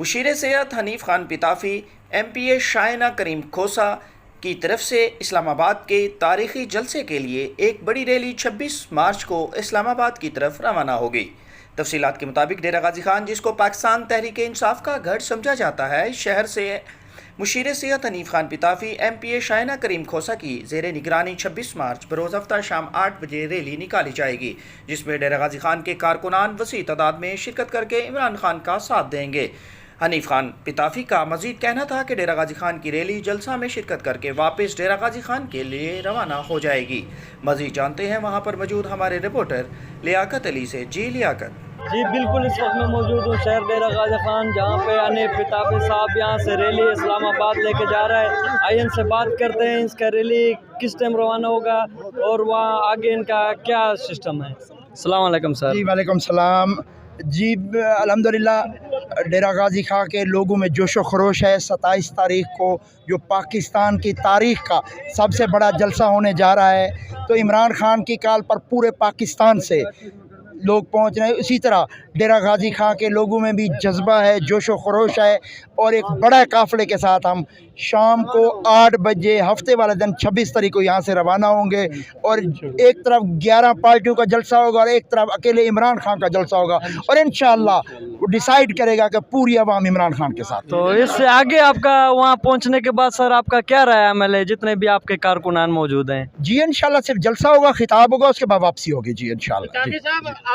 मुशीर सेहत हनीफ खान पिताफी MPA शाइना करीम खोसा की तरफ से इस्लामाबाद के तारीखी जलसे के लिए एक बड़ी रैली 26 मार्च को इस्लामाबाद की तरफ रवाना होगी। तफसीलात के मुताबिक डेरा गाजी खान, जिसको पाकिस्तान तहरीक इंसाफ का गढ़ समझा जाता है, शहर से मुशीर सेहत हनीफ खान पिताफी MPA शाइना करीम खोसा की ज़ेर निगरानी 26 मार्च बरोज़ हफ्ता शाम 8 बजे रैली निकाली जाएगी, जिसमें डेरा गाजी खान के कारकुनान वसी तादाद में शिरकत करके इमरान खान का साथ देंगे। हनीफ खान पिताफी का मजीद कहना था कि डेरा गाजी खान की रैली जलसा में शिरकत करके वापस डेरा गाजी खान के लिए रवाना हो जाएगी। मजीद जानते हैं वहाँ पर मौजूद हमारे रिपोर्टर लियाकत अली से। जी लियाकत। जी बिल्कुल, इस वक्त मैं मौजूद हूँ शहर डेरा गाजी खान, जहाँ पे हनीफ पिताफी साहब यहाँ से रैली इस्लामाबाद लेके जा रहा है। आइए इनसे बात करते हैं, इसका रैली किस टाइम रवाना होगा और वहाँ आगे इनका क्या सिस्टम है। अस्सलाम वालेकुम सर। जी वालेकुम सलाम। जी अल्हम्दुलिल्लाह डेरा गाजी खां के लोगों में जोशो खरोश है। 27 तारीख को जो पाकिस्तान की तारीख का सबसे बड़ा जलसा होने जा रहा है, तो इमरान खान की कॉल पर पूरे पाकिस्तान से लोग पहुंच रहे हैं। इसी तरह डेरा गाजी खां के लोगों में भी जज्बा है, जोशो खरोश है, और एक बड़ा काफ़िले के साथ हम शाम को 8 बजे हफ्ते वाले दिन 26 तारीख को यहाँ से रवाना होंगे। और एक तरफ 11 पार्टियों का जलसा होगा और एक तरफ अकेले इमरान खान का जलसा होगा, और इंशाअल्लाह वो डिसाइड करेगा कि पूरी अवाम इमरान खान के साथ। तो इससे आगे आपका वहाँ पहुँचने के बाद सर आपका क्या राय अमल है, जितने भी आपके कारकुनान मौजूद हैं? जी इंशाअल्लाह सिर्फ जलसा होगा, खिताब होगा, उसके बाद वापसी होगी। जी इंशाअल्लाह।